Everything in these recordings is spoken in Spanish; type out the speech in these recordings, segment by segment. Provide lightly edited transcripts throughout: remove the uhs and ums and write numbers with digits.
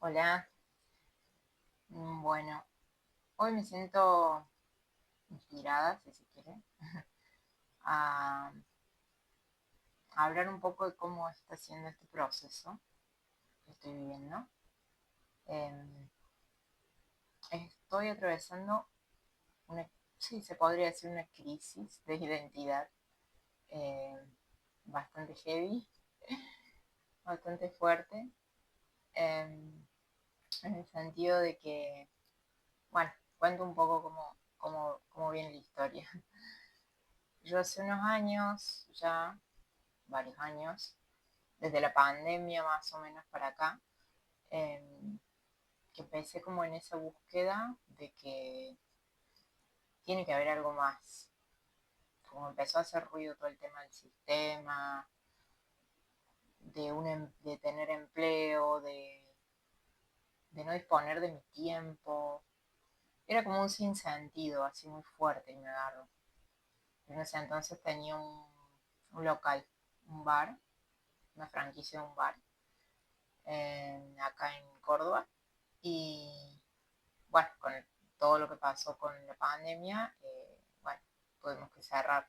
Hola, bueno, hoy me siento inspirada, si se quiere, a hablar un poco de cómo está siendo este proceso que estoy viviendo. Em, Estoy atravesando una, sí, se podría decir una crisis de identidad em, bastante heavy, bastante fuerte, em, en el sentido de que, bueno, cuento un poco cómo viene la historia. Yo hace unos años ya varios años, desde la pandemia más o menos para acá, eh, que empecé como en esa búsqueda de que tiene que haber algo más. Como empezó a hacer ruido todo el tema del sistema, de tener empleo, de no disponer de mi tiempo. Era como un sinsentido así muy fuerte y me agarró. En ese entonces tenía un local, un bar, una franquicia de un bar, acá en Córdoba. Y bueno, con todo lo que pasó con la pandemia, bueno, tuvimos que cerrar.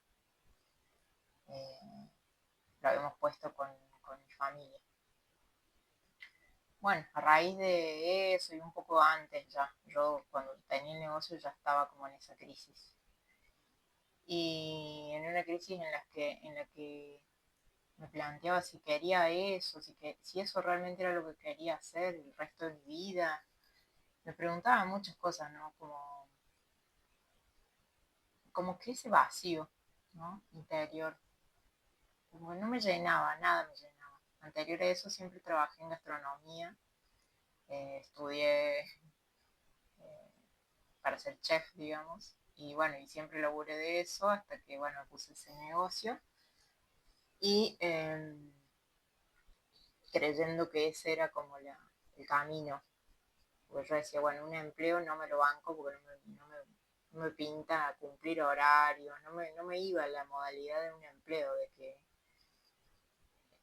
eh, lo habíamos puesto con mi familia. Bueno, a raíz de eso y un poco antes ya, yo cuando tenía el negocio ya estaba como en esa crisis. Y en una crisis en la que me planteaba si quería eso, si eso realmente era lo que quería hacer el resto de mi vida. Me preguntaba muchas cosas, ¿no? Como que ese vacío, ¿no? Interior, como que no me llenaba, nada me llenaba. Anterior a eso siempre trabajé en gastronomía, estudié para ser chef, digamos, y bueno, y siempre laburé de eso hasta que, bueno, puse ese negocio y creyendo que ese era como el camino, porque yo decía, bueno, un empleo no me lo banco porque no me pinta cumplir horarios, no me iba la modalidad de un empleo, de que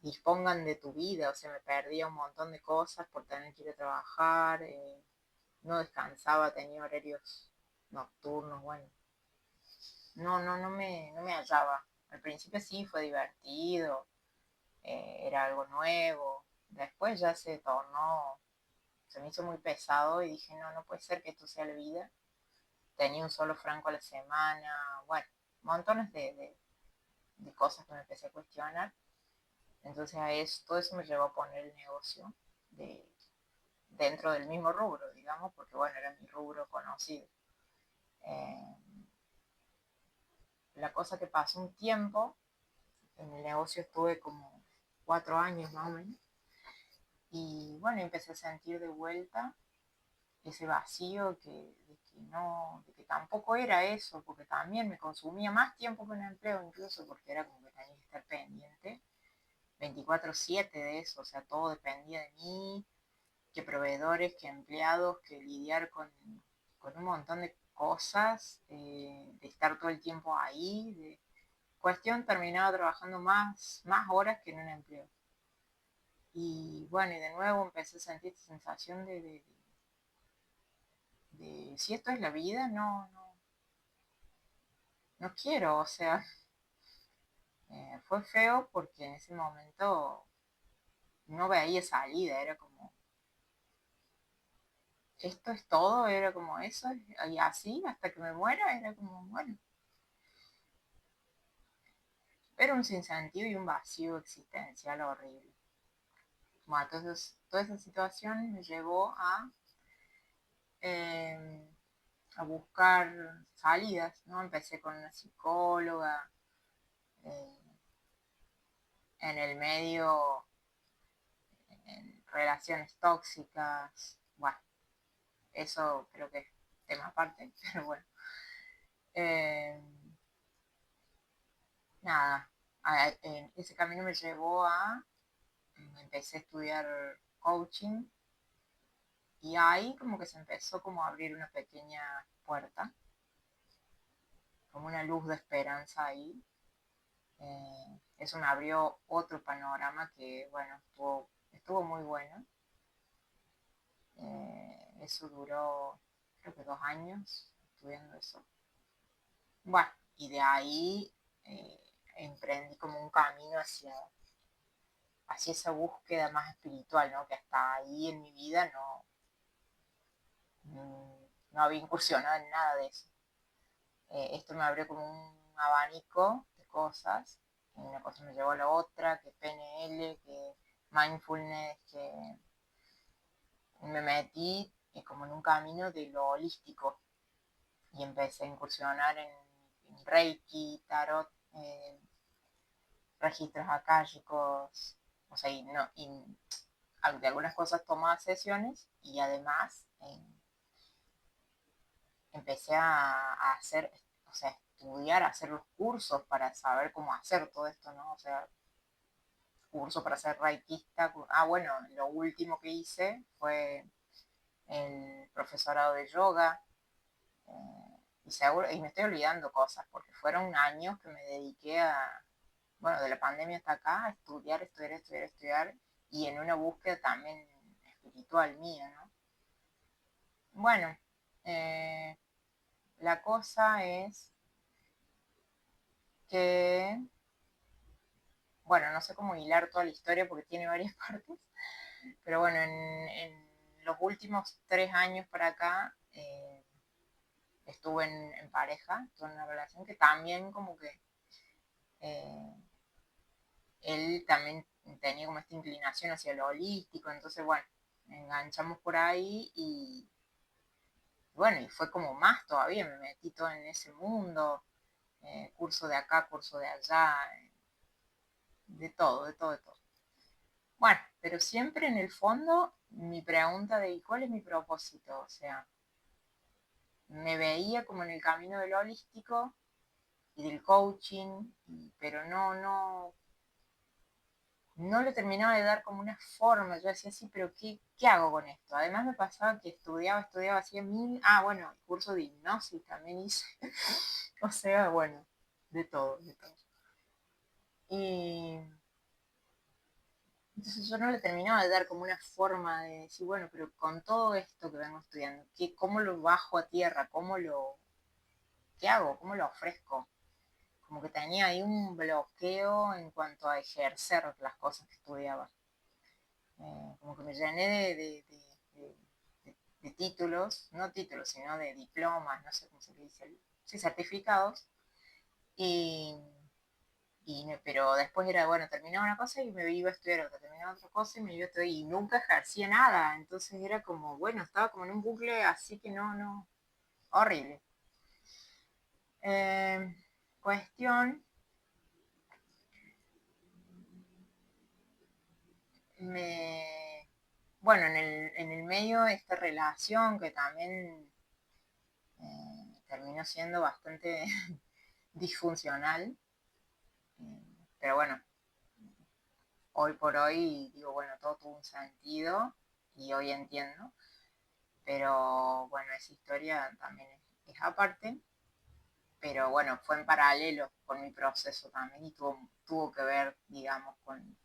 dispongan de tu vida, o sea, me perdía un montón de cosas por tener que ir a trabajar, no descansaba, tenía horarios nocturnos, bueno, no me hallaba. Al principio sí fue divertido, era algo nuevo, después ya se me hizo muy pesado y dije, no, no puede ser que esto sea la vida. Tenía un solo franco a la semana, bueno, montones de cosas que me empecé a cuestionar. Entonces todo eso me llevó a poner el negocio de, dentro del mismo rubro, digamos, porque bueno, era mi rubro conocido. Eh, la cosa que pasó un tiempo, en el negocio estuve como 4 años más o menos, y bueno, empecé a sentir de vuelta ese vacío de que no, de que tampoco era eso, porque también me consumía más tiempo que un empleo incluso, porque era como que tenía que estar pendiente 24/7 de eso, o sea, todo dependía de mí, que proveedores, que empleados, que lidiar con un montón de cosas, de estar todo el tiempo ahí. Cuestión, terminaba trabajando más horas que en un empleo. Y bueno, y de nuevo empecé a sentir esta sensación de si esto es la vida, no quiero, o sea, fue feo porque en ese momento no veía salida, era como, esto es todo, era como eso, y así hasta que me muera, era como, bueno, era un sinsentido y un vacío existencial horrible. Bueno, entonces toda esa situación me llevó eh, a buscar salidas, ¿no? Empecé con una psicóloga, eh, en el medio, en relaciones tóxicas, bueno, eso creo que es tema aparte, pero bueno. Eh, Nada, ese camino me llevó empecé a estudiar coaching y ahí como que se empezó como a abrir una pequeña puerta, como una luz de esperanza ahí. Eso me abrió otro panorama que, bueno, estuvo muy bueno. Eso duró, creo que 2 años estudiando eso. Bueno, y de ahí emprendí como un camino hacia esa búsqueda más espiritual, ¿no? Que hasta ahí en mi vida no había incursionado en nada de eso. Esto me abrió como un abanico de cosas. Y una cosa me llevó a la otra, que PNL, que mindfulness, que me metí como en un camino de lo holístico y empecé a incursionar en Reiki, Tarot, registros akáshicos, o sea, de algunas cosas tomaba sesiones y además empecé a hacer, o sea, estudiar, a hacer los cursos para saber cómo hacer todo esto, ¿no? O sea, curso para ser reikista. Bueno, lo último que hice fue el profesorado de yoga. Y me estoy olvidando cosas, porque fueron años que me dediqué bueno, de la pandemia hasta acá, a estudiar, estudiar, estudiar, estudiar, y en una búsqueda también espiritual mía, ¿no? Bueno, eh, la cosa es que, bueno, no sé cómo hilar toda la historia porque tiene varias partes, pero bueno, en los últimos 3 años para acá estuve en pareja, estuve en una relación que también como que eh, él también tenía como esta inclinación hacia lo holístico, entonces bueno, enganchamos por ahí y bueno, y fue como más todavía, me metí todo en ese mundo, curso de acá, curso de allá, de todo, de todo, de todo. Bueno, pero siempre en el fondo mi pregunta de ¿cuál es mi propósito? O sea, me veía como en el camino del holístico y del coaching, pero no le terminaba de dar como una forma. Yo decía, sí, pero ¿qué hago con esto? Además me pasaba que estudiaba, hacía bueno, el curso de hipnosis también hice. O sea, bueno, de todo, de todo. Y entonces yo no le terminaba de dar como una forma de decir, bueno, pero con todo esto que vengo estudiando, ¿cómo lo bajo a tierra? ¿Qué hago? ¿Cómo lo ofrezco? Como que tenía ahí un bloqueo en cuanto a ejercer las cosas que estudiaba. Como que me llené de títulos, no títulos, sino de diplomas, no sé cómo se dice, sí, certificados, y, pero después era, bueno, terminaba una cosa y me iba a estudiar otra, terminaba otra cosa y me iba a estudiar, y nunca ejercía nada, entonces era como, bueno, estaba como en un bucle así que horrible. Eh, Cuestión, me, bueno, en el medio de esta relación que también terminó siendo bastante disfuncional, pero bueno, hoy por hoy digo, bueno, todo tuvo un sentido y hoy entiendo, pero bueno, esa historia también es aparte, pero bueno, fue en paralelo con mi proceso también y tuvo que ver, digamos, con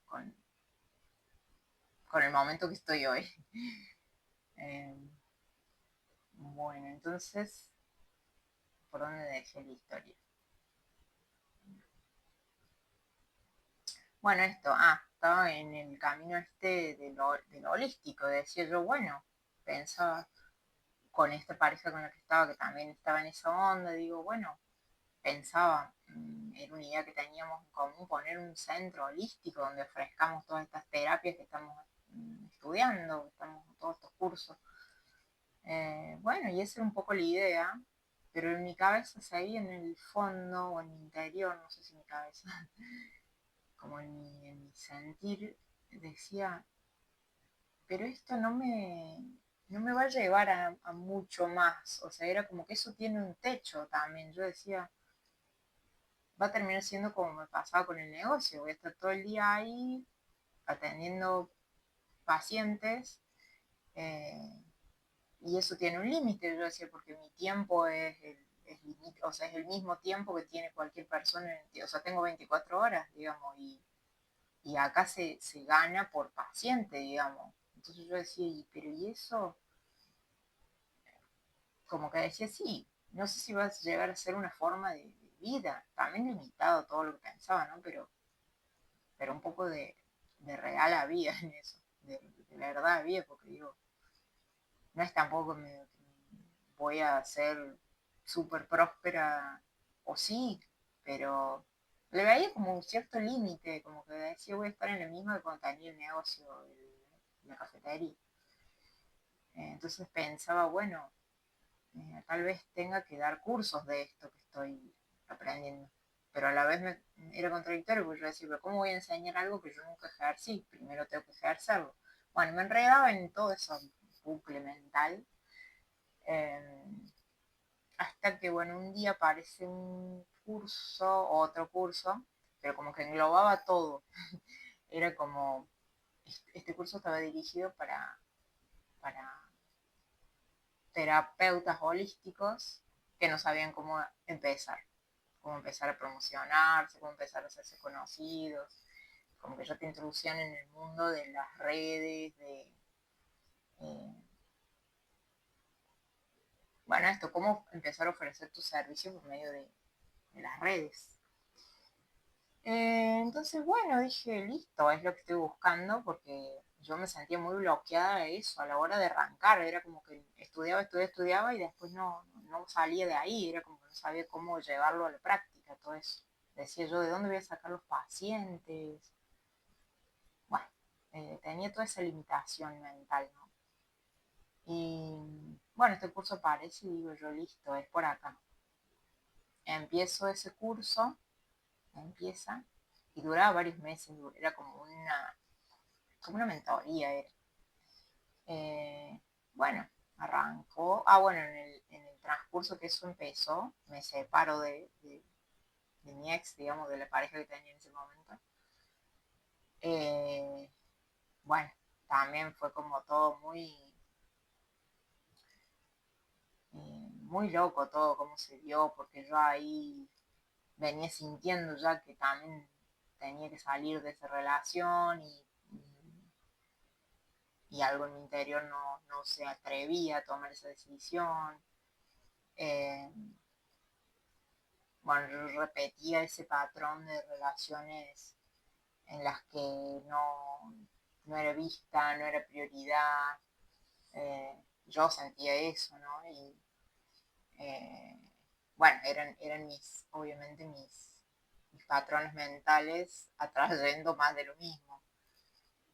el momento que estoy hoy. Eh, bueno, entonces, ¿por dónde dejé la historia? Bueno, estaba en el camino este de lo holístico, decía yo, bueno, pensaba con esta pareja con la que estaba, que también estaba en esa onda, digo, bueno, pensaba, era una idea que teníamos en común, poner un centro holístico donde ofrezcamos todas estas terapias que estamos estudiando, que estamos en todos estos cursos. Bueno, y esa era un poco la idea, pero en mi cabeza seguía en el fondo o en mi interior, no sé si mi cabeza, como en mi sentir, decía, pero esto no me va a llevar a mucho más. O sea, era como que eso tiene un techo también. Yo decía, va a terminar siendo como me pasaba con el negocio. Voy a estar todo el día ahí atendiendo pacientes y eso tiene un límite, yo decía, porque mi tiempo o sea, es el mismo tiempo que tiene cualquier persona. O sea, tengo 24 horas, digamos, y acá se gana por paciente, digamos. Entonces yo decía, pero ¿y eso? como que decía, sí, no sé si va a llegar a ser una forma de vida, también limitado todo lo que pensaba, ¿no? Pero un poco de real había en eso, de verdad había, porque digo, no es tampoco que voy a ser súper próspera, o sí, pero le veía como un cierto límite, como que decía voy a estar en el mismo que cuando tenía el negocio, la cafetería. Entonces pensaba, bueno, tal vez tenga que dar cursos de esto que estoy aprendiendo. Pero a la vez me era contradictorio porque yo decía, pero ¿cómo voy a enseñar algo que yo nunca ejercí? Primero tengo que ejercerlo. Bueno, me enredaba en todo eso bucle mental. eh, Hasta que, bueno, un día aparece un curso, otro curso, pero como que englobaba todo. Era como, este curso estaba dirigido para terapeutas holísticos que no sabían cómo empezar a promocionarse, cómo empezar a hacerse conocidos, como que ya te introducían en el mundo de las redes, eh, bueno, esto, cómo empezar a ofrecer tus servicios por medio de las redes. Entonces, bueno, dije, listo, es lo que estoy buscando, porque yo me sentía muy bloqueada de eso a la hora de arrancar. Era como que estudiaba y después no salía de ahí. Era como que no sabía cómo llevarlo a la práctica, todo eso. Decía yo, ¿de dónde voy a sacar los pacientes? Bueno, tenía toda esa limitación mental, ¿no? Y bueno, este curso aparece y digo yo, listo, es por acá. Empiezo ese curso, empieza, y duraba varios meses, era como una mentoría era. Bueno, arrancó, bueno, en el transcurso que eso empezó, me separo de mi ex, digamos, de la pareja que tenía en ese momento. Eh, bueno, también fue como todo muy loco todo como se dio, porque yo ahí venía sintiendo ya que también tenía que salir de esa relación y algo en mi interior no se atrevía a tomar esa decisión. Eh, bueno, yo repetía ese patrón de relaciones en las que no era vista, no era prioridad. Yo sentía eso, ¿no? Y bueno, eran obviamente mis patrones mentales atrayendo más de lo mismo,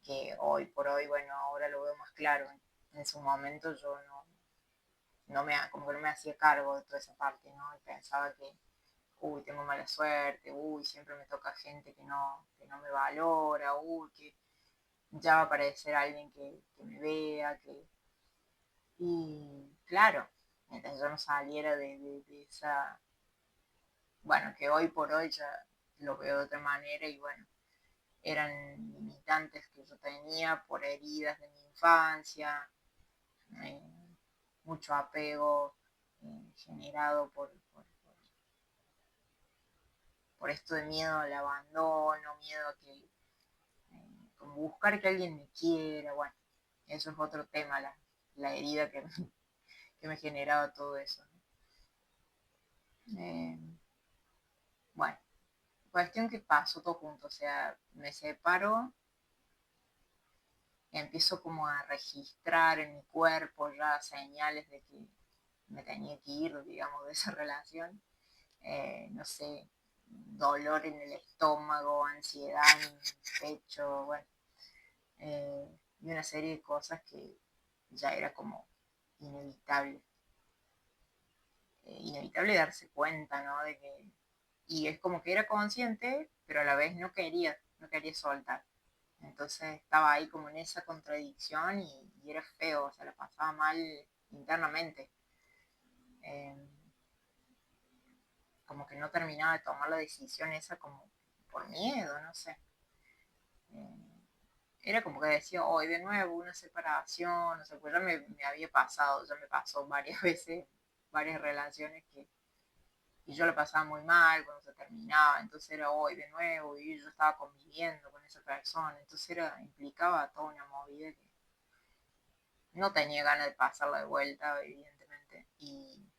que hoy por hoy, bueno, ahora lo veo más claro. En su momento yo como que no me hacía cargo de toda esa parte, ¿no? Y pensaba que, uy, tengo mala suerte, uy, siempre me toca gente que no me valora, uy, que ya va a aparecer alguien que me vea, Y claro, mientras yo no saliera de esa, bueno, que hoy por hoy ya lo veo de otra manera y bueno, eran limitantes que yo tenía por heridas de mi infancia, eh, mucho apego generado por esto de miedo al abandono, miedo a que, como buscar que alguien me quiera, bueno, eso es otro tema, la herida que me generaba todo eso. Eh, bueno, cuestión que pasó todo junto, o sea, me separo, empiezo como a registrar en mi cuerpo ya señales de que me tenía que ir, digamos, de esa relación. No sé, dolor en el estómago, ansiedad en el pecho, bueno, y una serie de cosas que ya era como inevitable. Inevitable darse cuenta, ¿no? Y es como que era consciente, pero a la vez no quería soltar. Entonces estaba ahí como en esa contradicción y era feo, o sea, la pasaba mal internamente. Eh, Como que no terminaba de tomar la decisión esa como por miedo, no sé. Eh, Era como que decía, hoy de nuevo una separación, no sé, pues ya me había pasado, ya me pasó varias veces, varias relaciones y yo lo pasaba muy mal cuando se terminaba, entonces era hoy de nuevo y yo estaba conviviendo con esa persona, entonces implicaba toda una movida que no tenía ganas de pasarla de vuelta, evidentemente. totalmente.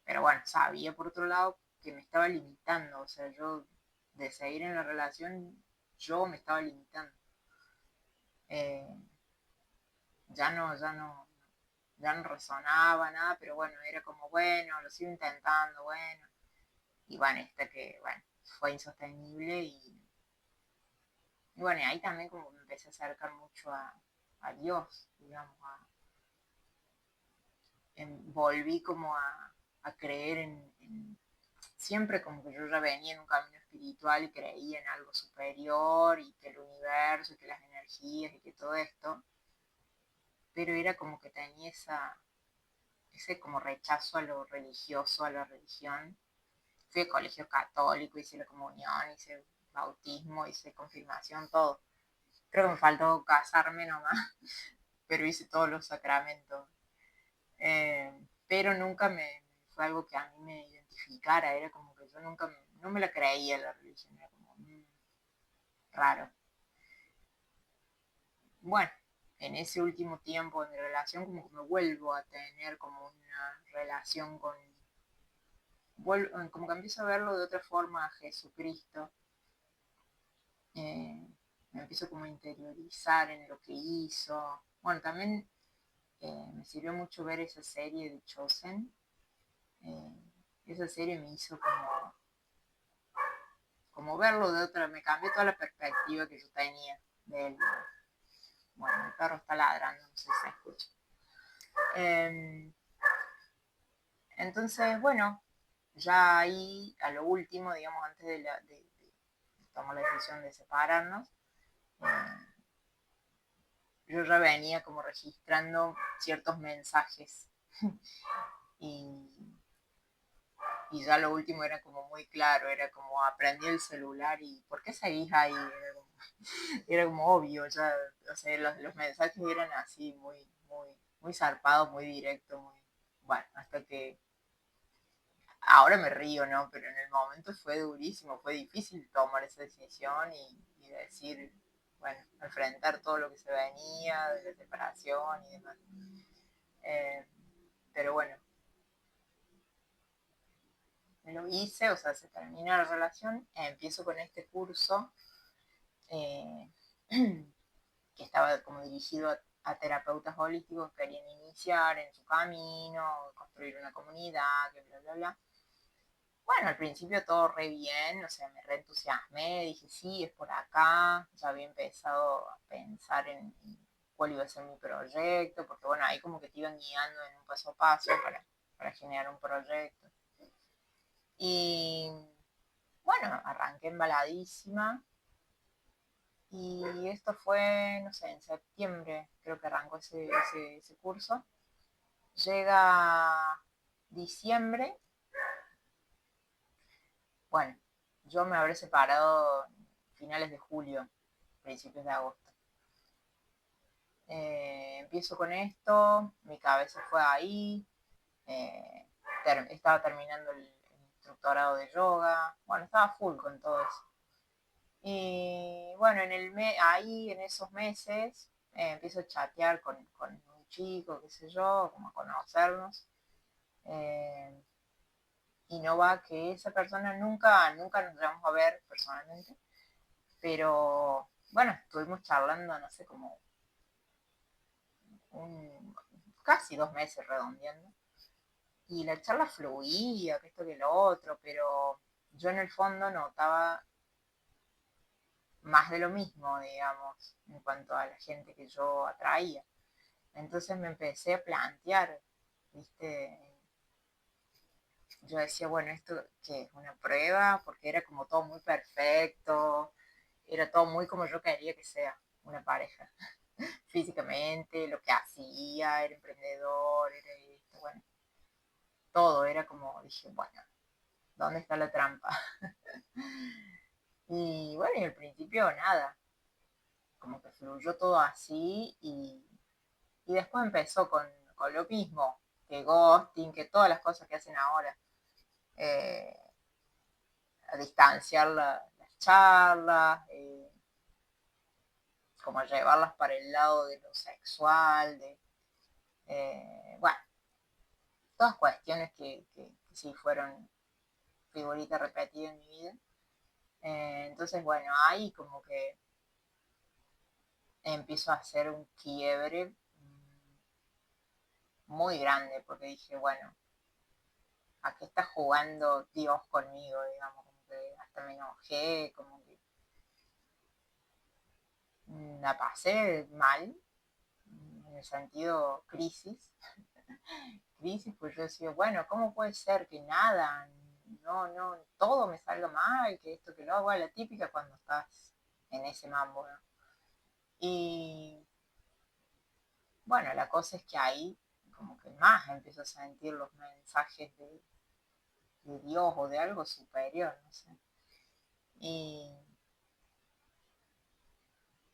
Pero bueno, sabía por otro lado que me estaba limitando, o sea, yo de seguir en la relación, yo me estaba limitando. Eh, ya no resonaba nada, pero bueno, era como, bueno, lo sigo intentando, bueno. Y bueno, bueno, fue insostenible y bueno, y ahí también como me empecé a acercar mucho a Dios, digamos, volví como a creer siempre como que yo ya venía en un camino espiritual y creía en algo superior y que el universo y que las energías y que todo esto, pero era como que tenía ese como rechazo a lo religioso, a la religión. Fui a colegio católico, hice la comunión, hice bautismo, hice confirmación, todo. Creo que me faltó casarme nomás, pero hice todos los sacramentos. Pero nunca fue algo que a mí me identificara, era como que yo nunca no me la creía la religión, era como raro. Bueno, en ese último tiempo de mi relación como que me vuelvo a tener como una relación como que empiezo a verlo de otra forma a Jesucristo. eh, Me empiezo como a interiorizar en lo que hizo. Bueno, también me sirvió mucho ver esa serie de Chosen. Eh, Esa serie me hizo como verlo de otra, me cambió toda la perspectiva que yo tenía de él. Bueno, el perro está ladrando, no sé si se escucha. Eh, entonces, bueno, ya ahí, a lo último, digamos, antes de tomar la decisión de separarnos, eh, yo ya venía como registrando ciertos mensajes y, y ya lo último era como muy claro, era como aprendí el celular y ¿por qué seguís ahí? Era como obvio, ya, o sea, los mensajes eran así muy zarpados, muy directos, bueno, hasta que ahora me río, ¿no? Pero en el momento fue durísimo, fue difícil tomar esa decisión y decir, bueno, enfrentar todo lo que se venía de la separación y demás. Eh, pero bueno, lo hice, o sea, se termina la relación, empiezo con este curso eh, que estaba como dirigido a terapeutas holísticos que querían iniciar en su camino, construir una comunidad, que bla, bla, bla. Bueno, al principio todo re bien, o sea, me re entusiasmé, dije, sí, es por acá, ya había empezado a pensar en cuál iba a ser mi proyecto, porque bueno, ahí como que te iban guiando en un paso a paso para generar un proyecto. Y bueno, arranqué embaladísima y esto fue, no sé, en septiembre creo que arrancó ese curso. Llega diciembre, bueno, yo me habré separado finales de julio, principios de agosto. Empiezo con esto, mi cabeza fue ahí, eh, estaba terminando el instructorado de yoga, bueno, estaba full con todo eso. Y bueno, ahí en esos meses empiezo a chatear con un chico, qué sé yo, como a conocernos. Eh, y no va que esa persona nunca nos vamos a ver personalmente, pero bueno, estuvimos charlando, no sé, como casi 2 meses redondeando. Y la charla fluía, que esto que lo otro, pero yo en el fondo notaba más de lo mismo, digamos, en cuanto a la gente que yo atraía. Entonces me empecé a plantear, ¿viste? Yo decía, bueno, esto que es una prueba, porque era como todo muy perfecto, era todo muy como yo quería que sea una pareja, físicamente, lo que hacía, era emprendedor, era esto, bueno, todo era como, dije, bueno, ¿dónde está la trampa? Y bueno, y al principio nada, como que fluyó todo así y después empezó con lo mismo, que ghosting, que todas las cosas que hacen ahora, eh, a distanciar las charlas, como llevarlas para el lado de lo sexual, bueno, todas cuestiones que sí fueron figuritas repetidas en mi vida. Entonces, bueno, ahí como que empiezo a hacer un quiebre muy grande, porque dije, bueno, ¿a qué está jugando Dios conmigo? Digamos, como que hasta me enojé, como que la pasé mal, en el sentido crisis. Crisis, pues yo decía, bueno, ¿cómo puede ser que nada, no, todo me salga mal, que esto, que lo hago, la típica cuando estás en ese mambo, ¿no? Y bueno, la cosa es que ahí como que más empiezo a sentir los mensajes de Dios o de algo superior, no sé. Y,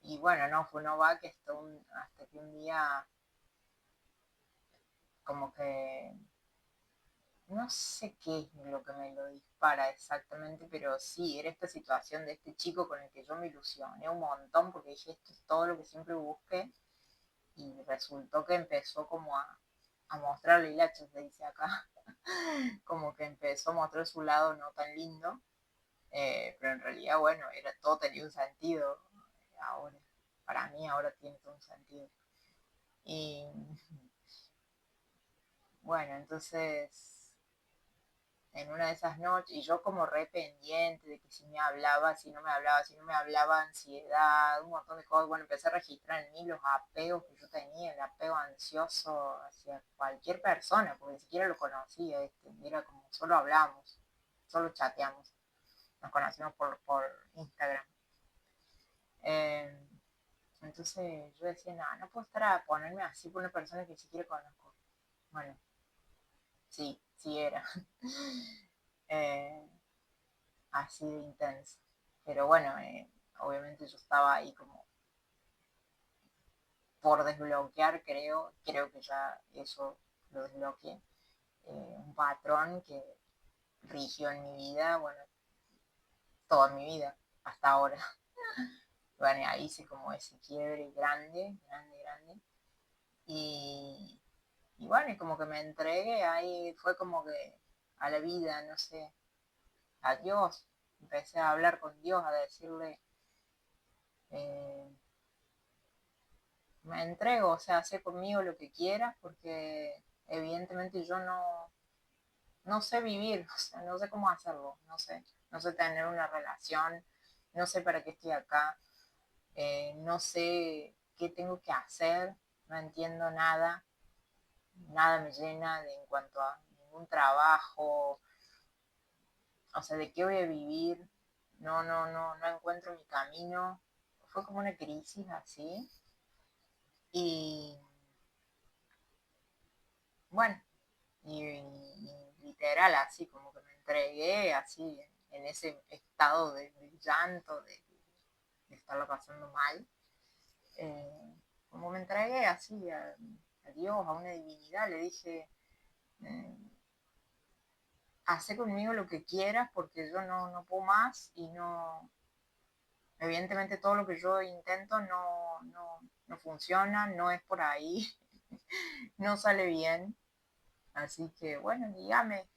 y bueno, no va que hasta que un día como que no sé qué es lo que me lo dispara exactamente, pero sí, era esta situación de este chico con el que yo me ilusioné un montón porque dije, esto es todo lo que siempre busqué y resultó que empezó como a mostrar el hilacho, se dice acá, como que empezó a mostrar su lado no tan lindo, pero en realidad, bueno, todo tenía un sentido ahora, para mí ahora tiene todo un sentido. Y bueno, entonces en una de esas noches, y yo como re pendiente de que si me hablaba, si no me hablaba, si no me hablaba, ansiedad, un montón de cosas. Bueno, empecé a registrar en mí los apegos que yo tenía, el apego ansioso hacia cualquier persona, porque ni siquiera lo conocía, era como solo hablamos, solo chateamos, nos conocimos por Instagram. Eh, entonces yo decía, no puedo estar a ponerme así por una persona que ni siquiera conozco. Bueno, sí, sí era. eh, Así de intenso. Pero bueno, obviamente yo estaba ahí como por desbloquear, creo que ya eso lo desbloqueé. Un patrón que rigió en mi vida, bueno, toda mi vida, hasta ahora. Bueno, ahí hice como ese quiebre grande, grande, grande. Y, y bueno, y como que me entregué, ahí fue como que a la vida, no sé, a Dios. Empecé a hablar con Dios, a decirle, eh, me entrego, o sea, sé conmigo lo que quieras, porque evidentemente yo no sé vivir, o sea, no sé cómo hacerlo, no sé tener una relación, no sé para qué estoy acá, no sé qué tengo que hacer, no entiendo nada, nada me llena en cuanto a ningún trabajo, o sea, de qué voy a vivir, no encuentro mi camino, fue como una crisis así, y bueno, y literal, así como que me entregué, así en ese estado de llanto, de estarlo pasando mal, como me entregué así a Dios, a una divinidad, le dije, mm, hacé conmigo lo que quieras porque yo no puedo más y no, evidentemente todo lo que yo intento no funciona, no es por ahí, no sale bien, así que bueno, guíame.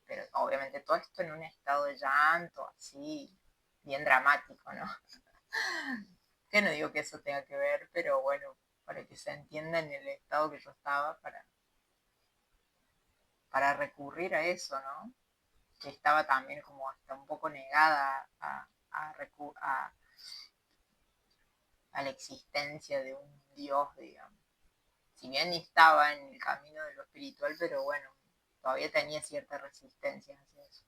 Pero obviamente todo esto en un estado de llanto, así, bien dramático, ¿no? Que no digo que eso tenga que ver, pero bueno, para que se entienda en el estado que yo estaba, para recurrir a eso, ¿no? Que estaba también como hasta un poco negada a la existencia de un Dios, digamos. Si bien estaba en el camino de lo espiritual, pero bueno, todavía tenía cierta resistencia hacia eso.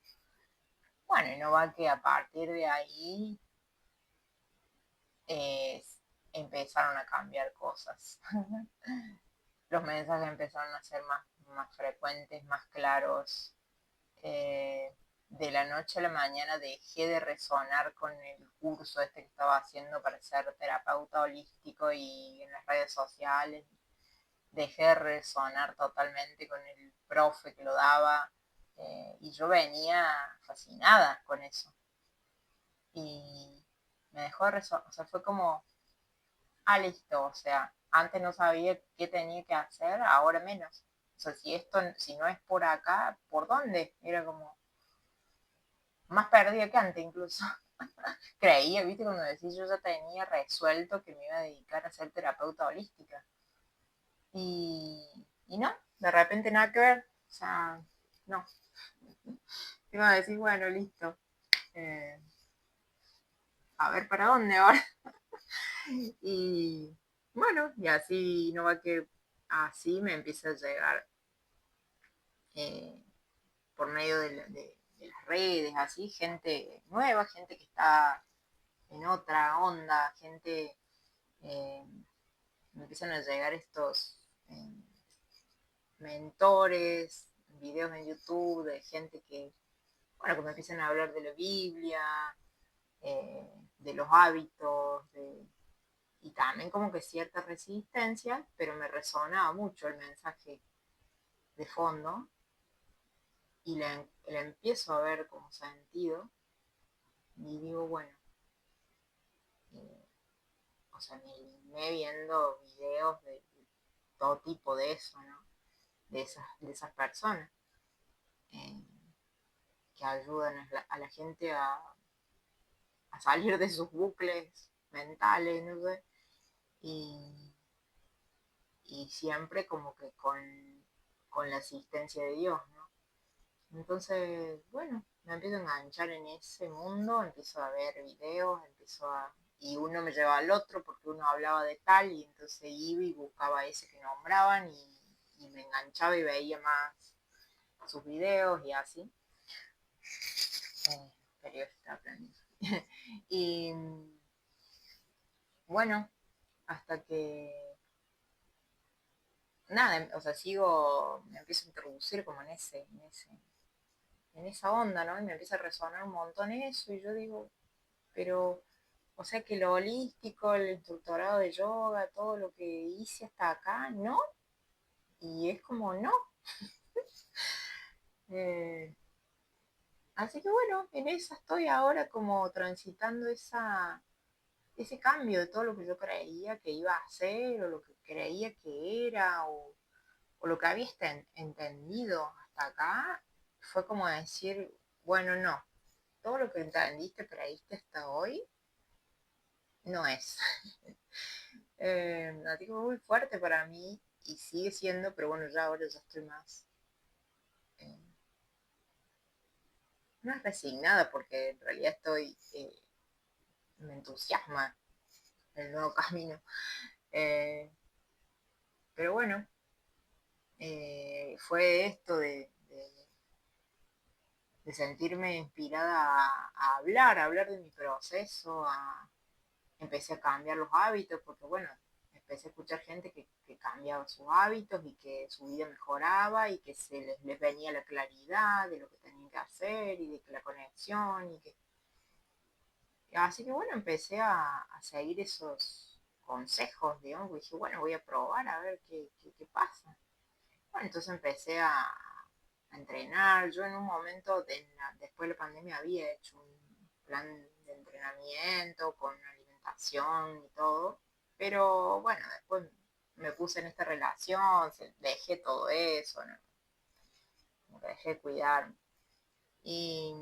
Bueno, y no va que a partir de ahí eh, empezaron a cambiar cosas. Los mensajes empezaron a ser más frecuentes, más claros. De la noche a la mañana dejé de resonar con el curso este que estaba haciendo para ser terapeuta holístico y en las redes sociales. Dejé de resonar totalmente con el profe que lo daba y yo venía fascinada con eso. Y me dejó de resonar, o sea, fue como, listo, o sea, antes no sabía qué tenía que hacer, ahora menos. O sea, si no es por acá, ¿por dónde? Era como más perdida que antes incluso. Creía, viste, cuando decís yo ya tenía resuelto que me iba a dedicar a ser terapeuta holística. Y no, de repente nada que ver. O sea, no. Iba a decir, bueno, listo. eh, a ver para dónde ahora. Y bueno, y así no va que así me empieza a llegar eh, por medio de las redes, así, gente nueva, gente que está en otra onda, gente, eh, me empiezan a llegar estos mentores, videos en YouTube de gente que, bueno, que me empiezan a hablar de la Biblia, de los hábitos, y también como que cierta resistencia, pero me resonaba mucho el mensaje de fondo y le empiezo a ver como sentido y digo, bueno, eh, o sea, me animé viendo videos de todo tipo de eso, ¿no? De esas personas eh, que ayudan a la gente a salir de sus bucles mentales, no sé, y, y siempre como que con la asistencia de Dios, ¿no? Entonces, bueno, me empiezo a enganchar en ese mundo, empiezo a ver videos, y uno me llevaba al otro porque uno hablaba de tal y entonces iba y buscaba ese que nombraban y me enganchaba y veía más sus videos y así. Pero yo estaba aprendiendo. Y bueno, hasta que nada, o sea, me empiezo a introducir como en esa onda, ¿no? Y me empieza a resonar un montón eso y yo digo, pero, o sea que lo holístico, el instructorado de yoga, todo lo que hice hasta acá, ¿no? Y es como, no. Eh, así que bueno, en esa estoy ahora como transitando ese cambio de todo lo que yo creía que iba a hacer, o lo que creía que era, o lo que había entendido hasta acá, fue como decir, bueno, no, todo lo que entendiste, creíste hasta hoy, no es. Así que fue muy fuerte para mí y sigue siendo, pero bueno, ya ahora ya estoy eh, más resignada porque en realidad me entusiasma el nuevo camino. Eh, pero bueno, fue esto de sentirme inspirada a hablar de mi proceso, empecé a cambiar los hábitos, porque bueno, empecé a escuchar gente que cambiaba sus hábitos y que su vida mejoraba y que les venía la claridad de lo que tenían que hacer y de que la conexión y que... Así que bueno, empecé a seguir esos consejos, digamos, y dije, bueno, voy a probar a ver qué pasa. Bueno, entonces empecé a entrenar. Yo en un momento, después de la pandemia, había hecho un plan de entrenamiento con alimentación y todo. Pero bueno, después me puse en esta relación, dejé todo eso, ¿no? Como que dejé de cuidarme. Y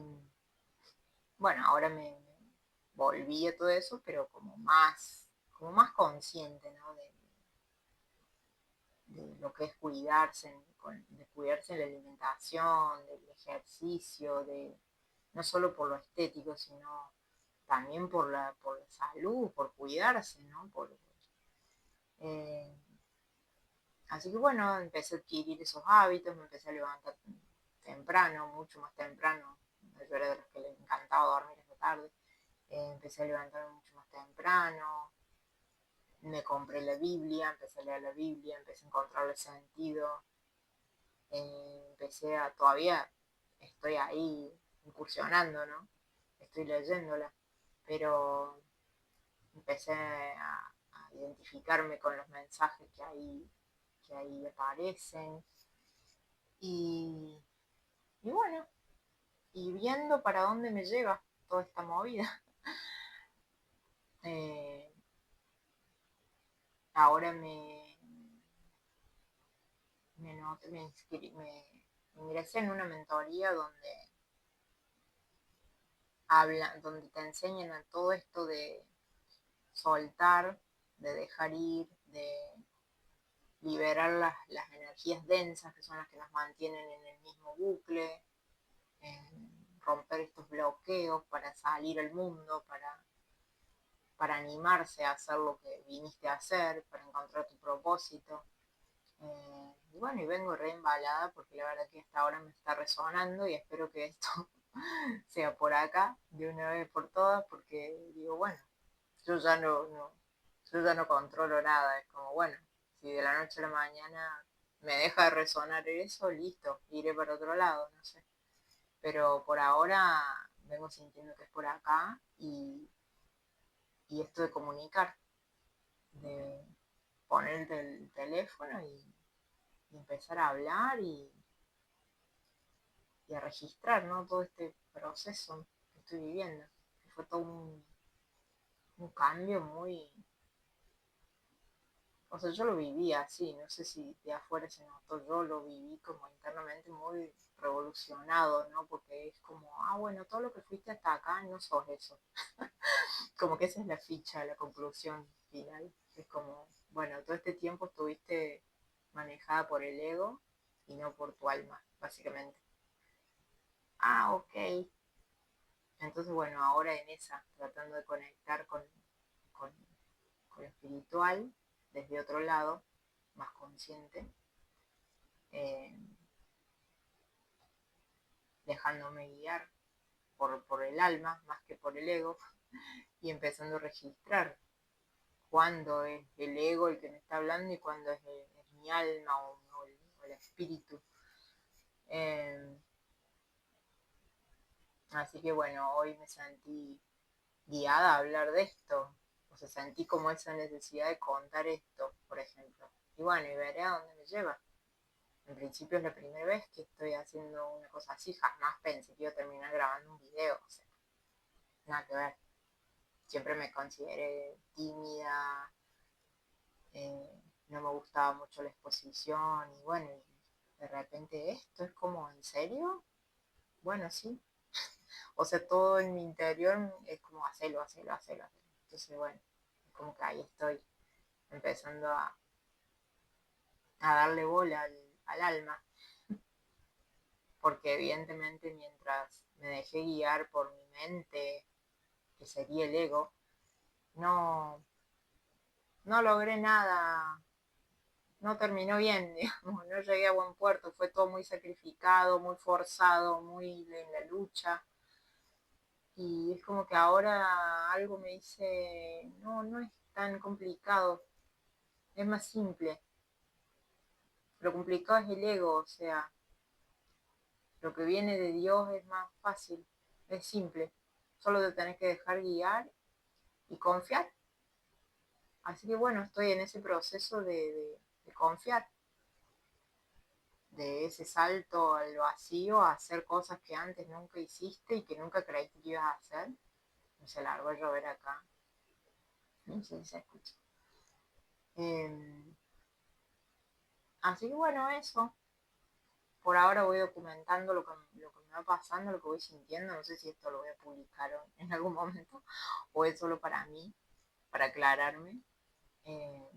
bueno, ahora me volví a todo eso, pero como más consciente, ¿no? De lo que es cuidarse, de cuidarse en la alimentación, del ejercicio, no solo por lo estético, sino también por la salud, por cuidarse, ¿no? Eh, así que bueno, empecé a adquirir esos hábitos, me empecé a levantar temprano, mucho más temprano. Yo era de los que les encantaba dormir esta tarde. Empecé a levantarme mucho más temprano, me compré la Biblia, empecé a leer la Biblia, empecé a encontrarle sentido, todavía estoy ahí incursionando, ¿no? Estoy leyéndola, pero empecé a identificarme con los mensajes que ahí aparecen y, y bueno, y viendo para dónde me lleva toda esta movida. Eh, ahora me ingresé en una mentoría donde te enseñan a todo esto de soltar, de dejar ir, de liberar las energías densas que son las que nos mantienen en el mismo bucle, romper estos bloqueos para salir al mundo, para animarse a hacer lo que viniste a hacer, para encontrar tu propósito. Y bueno, y vengo re embalada porque la verdad que hasta ahora me está resonando y espero que esto sea por acá de una vez por todas, porque digo, bueno, yo ya yo ya no controlo nada, es como, bueno, si de la noche a la mañana me deja de resonar eso, listo, iré para otro lado, no sé. Pero por ahora vengo sintiendo que es por acá y esto de comunicar, de poner el teléfono y empezar a hablar y a registrar, ¿no? Todo este proceso que estoy viviendo. Que fue todo un cambio muy... O sea, yo lo viví así, no sé si de afuera se notó, yo lo viví como internamente muy revolucionado, ¿no? Porque es como, ah, bueno, todo lo que fuiste hasta acá no sos eso. Como que esa es la ficha, la conclusión final. Es como, bueno, todo este tiempo estuviste manejada por el ego y no por tu alma, básicamente. Ah, ok. Entonces, bueno, ahora en esa, tratando de conectar con, con lo espiritual desde otro lado, más consciente, eh, dejándome guiar por el alma más que por el ego y empezando a registrar cuándo es el ego el que me está hablando y cuándo es mi alma o el espíritu. Eh, Así que bueno, hoy me sentí guiada a hablar de esto. O sea, sentí como esa necesidad de contar esto, por ejemplo. Y bueno, y veré a dónde me lleva. En principio es la primera vez que estoy haciendo una cosa así. Jamás pensé que iba a terminar grabando un video. O sea, nada que ver. Siempre me consideré tímida. No me gustaba mucho la exposición. Y bueno, y de repente esto es como, ¿en serio? Bueno, sí. O sea, todo en mi interior es como hacerlo, hacerlo, hacerlo, hacerlo. Entonces, bueno, es como que ahí estoy empezando a darle bola al alma, porque evidentemente mientras me dejé guiar por mi mente, que sería el ego, no, no logré nada, no terminó bien, digamos, no llegué a buen puerto, fue todo muy sacrificado, muy forzado, muy en la lucha. Y es como que ahora algo me dice, no, no es tan complicado, es más simple. Lo complicado es el ego, o sea, lo que viene de Dios es más fácil, es simple. Solo te tenés que dejar guiar y confiar. Así que bueno, estoy en ese proceso de confiar, de ese salto al vacío, a hacer cosas que antes nunca hiciste y que nunca creíste que ibas a hacer. Se largó a llover acá, no sé si se escucha. Eh, Así que bueno, eso. Por ahora voy documentando lo que me va pasando, lo que voy sintiendo. No sé si esto lo voy a publicar en algún momento o es solo para mí, para aclararme. Eh,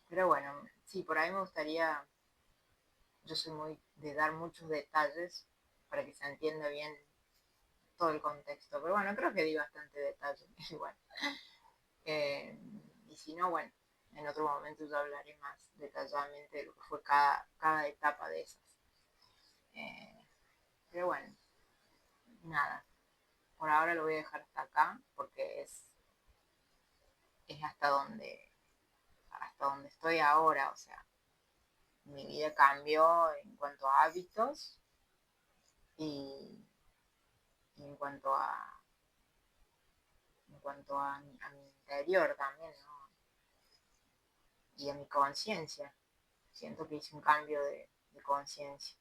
pero bueno, sí, por ahí me gustaría, yo soy muy de dar muchos detalles para que se entienda bien todo el contexto. Pero bueno, creo que di bastante detalle igual. Eh, y si no, bueno, en otro momento yo hablaré más detalladamente de lo que fue cada etapa de esas. Eh, pero bueno, nada, por ahora lo voy a dejar hasta acá porque es hasta donde estoy ahora, o sea, mi vida cambió en cuanto a hábitos y en cuanto a mi interior también, ¿no? Y a mi conciencia. Siento que hice un cambio de conciencia.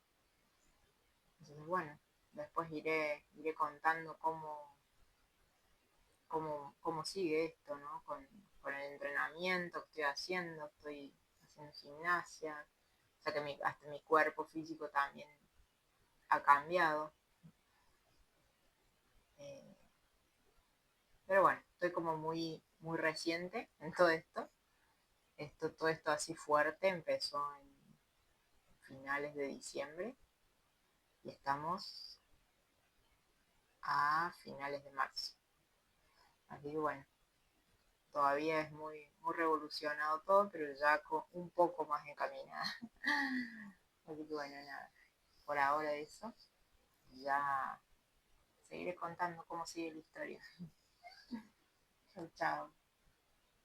Entonces, bueno, después iré contando cómo sigue esto, ¿no? Con el entrenamiento que estoy haciendo, estoy haciendo gimnasia, o sea que hasta mi cuerpo físico también ha cambiado. Eh, pero bueno, estoy como muy reciente en todo esto. Todo esto así fuerte empezó en finales de diciembre y estamos a finales de marzo. Así que bueno, todavía es muy revolucionado todo, pero ya un poco más encaminada. Así que bueno, nada, por ahora eso. Ya seguiré contando cómo sigue la historia. Chau, chau.